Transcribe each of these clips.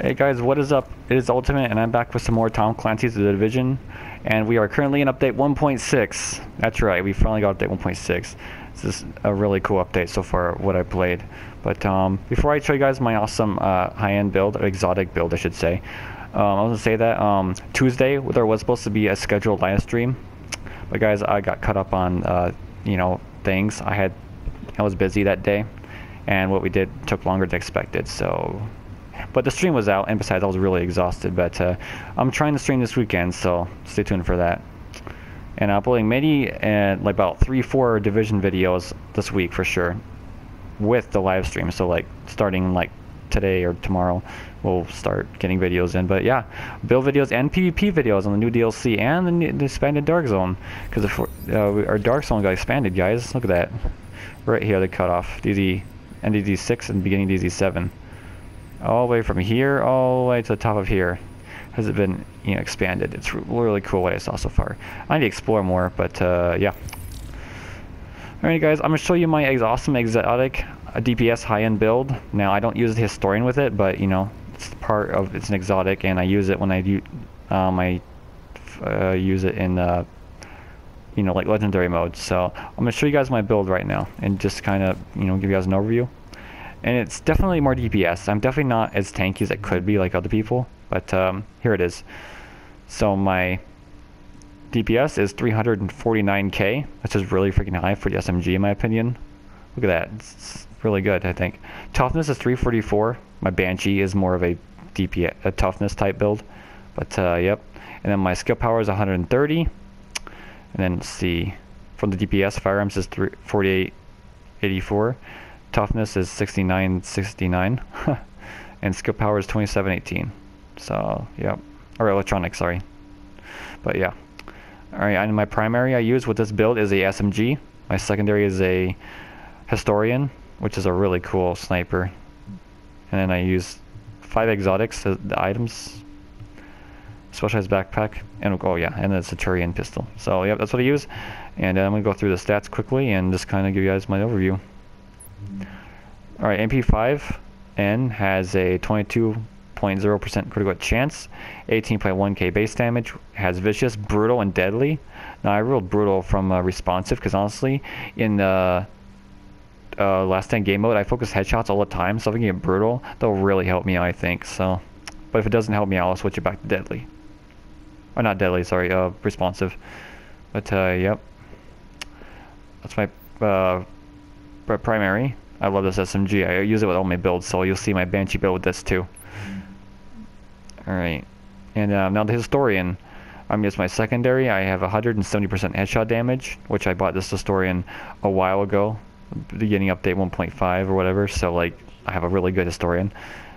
Hey guys, what is up? It is Ultimate, and I'm back with some more Tom Clancy's The Division, and we are currently in update 1.6. That's right, we finally got update 1.6. This is a really cool update so far, what I played. But before I show you guys my awesome high-end build, or exotic build I should say, I was going to say that Tuesday there was supposed to be a scheduled live stream, but guys, I got caught up on things. I was busy that day, and what we did took longer than expected, so... But the stream was out, and besides, I was really exhausted. But I'm trying to stream this weekend, so stay tuned for that. And I'm uploading maybe like about 3-4 Division videos this week for sure, with the live stream. So like starting like today or tomorrow, we'll start getting videos in. But yeah, build videos and PvP videos on the new DLC and the expanded Dark Zone, because our Dark Zone got expanded, guys. Look at that, right here. They cut off DZ and DZ6 and beginning DZ7. All the way from here, all the way to the top of here, has it been expanded. It's really cool what I saw so far. I need to explore more, but yeah. Alright guys, I'm going to show you my awesome exotic DPS high-end build. Now I don't use the Historian with it, but it's it's an exotic, and I use it when I use it in like legendary mode. So I'm going to show you guys my build right now, and just kind of give you guys an overview. And it's definitely more DPS. I'm definitely not as tanky as I could be like other people, but here it is. So my DPS is 349K, which is really freaking high for the SMG in my opinion. Look at that, it's really good, I think. Toughness is 344. My Banshee is more of a DPS, a toughness type build, but yep. And then my skill power is 130. And then let's see, from the DPS, firearms is 4884. Toughness is 6969, and skill power is 2718. So, yep. Or electronic, sorry. But yeah. Alright, and my primary I use with this build is a SMG. My secondary is a Historian, which is a really cool sniper. And then I use 5 exotics, the items. Specialized backpack, and oh yeah, and the Centurion pistol. So, yep, that's what I use. And I'm going to go through the stats quickly and just kind of give you guys my overview. Alright, MP5N has a 22.0% critical chance, 18.1k base damage, has vicious, brutal, and deadly. Now I rolled brutal from responsive, because honestly, in the last 10 game mode, I focus headshots all the time, so if I can get brutal, that'll really help me out, I think. So, but if it doesn't help me out, I'll switch it back to deadly. Or not deadly, sorry, responsive. But yep, that's my primary. I love this SMG. I use it with all my builds, so you'll see my Banshee build with this too. Alright, and now the Historian. It's my secondary. I have 170% headshot damage, which I bought this Historian a while ago, beginning update 1.5 or whatever, so like I have a really good Historian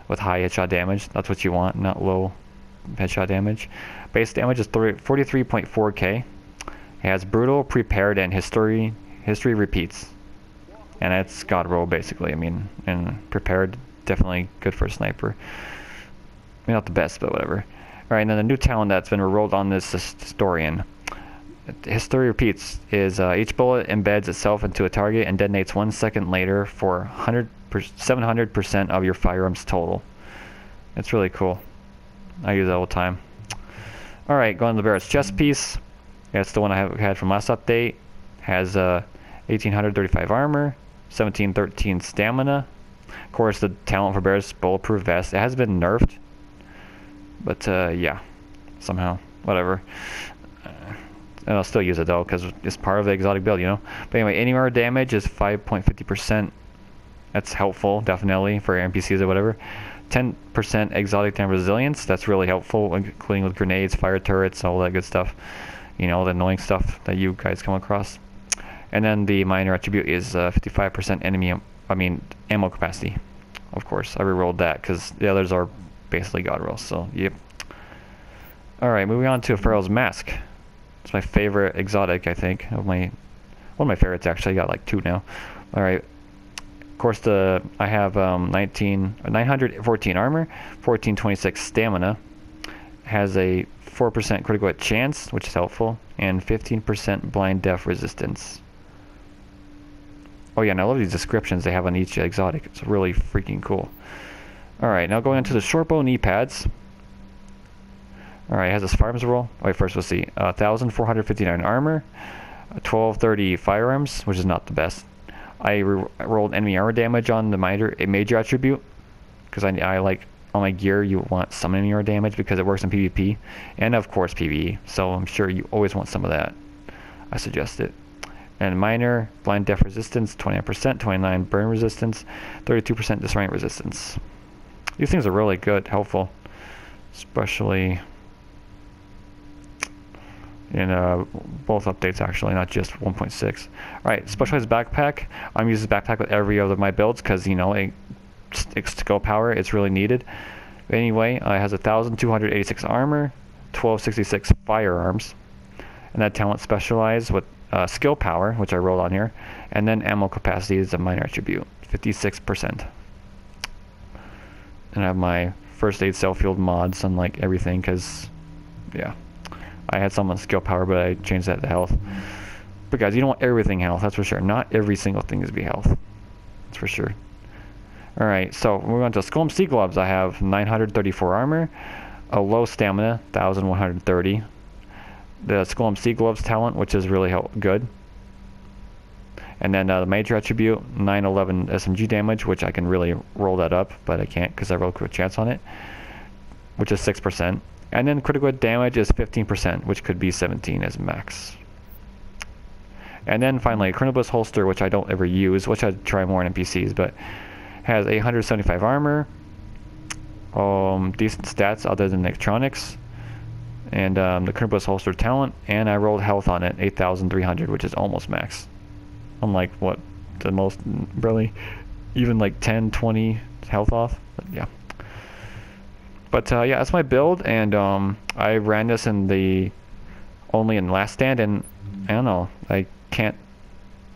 with high headshot damage. That's what you want, not low headshot damage. Base damage is 43.4k. It has brutal, prepared, and history repeats. And it's God roll basically. And prepared, definitely good for a sniper. Not the best, but whatever. Alright, and then the new talent that's been rolled on this Historian. History repeats is each bullet embeds itself into a target and detonates 1 second later for 700% of your firearms total. It's really cool. I use it all the time. Alright, going to the Barrett's chest piece. Yeah, it's the one I had from last update. Has 1835 armor. 1713 stamina. Of course, the talent for Bear's bulletproof vest. It has been nerfed, but yeah, somehow, whatever. And I'll still use it though, because it's part of the exotic build, But anyway, anywhere damage is 5.50%. That's helpful, definitely, for NPCs or whatever. 10% exotic damage resilience. That's really helpful, including with grenades, fire turrets, all that good stuff. All the annoying stuff that you guys come across. And then the minor attribute is 55% ammo capacity. Of course, I re-rolled that because the others are basically God rolls. So yep. All right, moving on to Pharaoh's Mask. It's my favorite exotic, I think. One of my favorites actually. I got like 2 now. All right. Of course, I have 914 armor, 1426 stamina. Has a 4% critical hit chance, which is helpful, and 15% blind death resistance. Oh yeah, and I love these descriptions they have on each exotic. It's really freaking cool. Alright, now going into the short bow knee pads. Alright, it has this firearms roll. Wait, first we'll see. 1,459 armor, 1,230 firearms, which is not the best. I rolled enemy armor damage on the major attribute, because I like on my gear you want some enemy armor damage because it works in PvP, and of course PvE, so I'm sure you always want some of that. I suggest it. And minor, blind death resistance, 29%, 29 burn resistance, 32% disorient resistance. These things are really good, helpful, especially in both updates actually, not just 1.6. Alright, specialized backpack. I'm using this backpack with every other of my builds because, you know, it's skill power, it's really needed. Anyway, it has 1,286 armor, 1,266 firearms, and that talent specialized with skill power, which I rolled on here, and then ammo capacity is a minor attribute, 56%. And I have my first aid self-healed mods on like everything because, yeah, I had some on skill power, but I changed that to health. But guys, you don't want everything health, that's for sure. Not every single thing is to be health, that's for sure. Alright, so we're on to Skull and Sea Gloves. I have 934 armor, a low stamina, 1,130. The Skull and Sea Gloves talent, which is really good. And then the major attribute, 911 SMG damage, which I can really roll that up, but I can't because I rolled a crit chance on it, which is 6%. And then critical damage is 15%, which could be 17 as max. And then finally, a Chronobliss holster, which I don't ever use, which I'd try more in NPCs, but has 175 armor, decent stats other than electronics, and the Chronobliss holster talent, and I rolled health on it, 8,300, which is almost max. Unlike what the most, really, even like 10, 20 health off, but yeah. But yeah, that's my build, and I ran this only in last stand, and I don't know, I can't.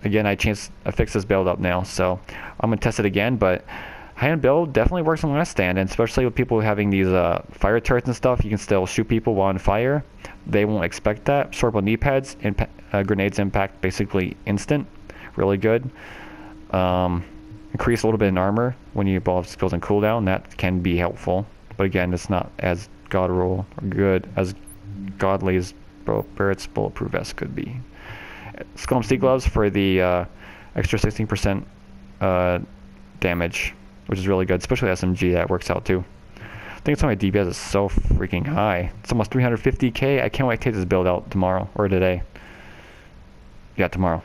Again, I fixed this build up now, so I'm gonna test it again. But high-end build definitely works on last stand, and especially with people having these fire turrets and stuff, you can still shoot people while on fire. They won't expect that. Short bow knee pads, grenades impact basically instant, really good. Increase a little bit in armor when you evolve skills and cooldown. That can be helpful, but again, it's not as good as godly as Barrett's bulletproof vest could be. Skull and Sea Gloves for the extra 16% damage, which is really good, especially SMG. That works out too. I think it's why my DPS is so freaking high. It's almost 350K. I can't wait to take this build out tomorrow or today. Yeah, tomorrow.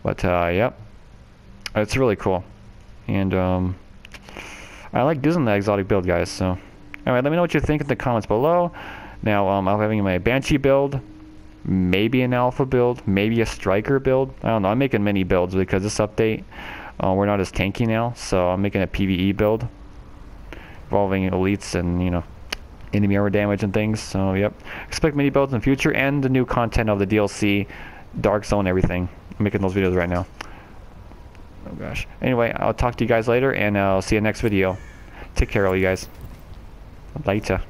But yep, it's really cool, and I like using the exotic build, guys. So anyway, let me know what you think in the comments below. Now I'm having my Banshee build, maybe an alpha build, maybe a striker build. I don't know. I'm making mini builds because this update we're not as tanky now, so I'm making a PvE build involving elites and, you know, enemy armor damage and things. So yep, expect mini builds in the future and the new content of the DLC, Dark Zone, everything. I'm making those videos right now. Oh gosh. Anyway, I'll talk to you guys later, and I'll see you next video. Take care, all you guys. Later.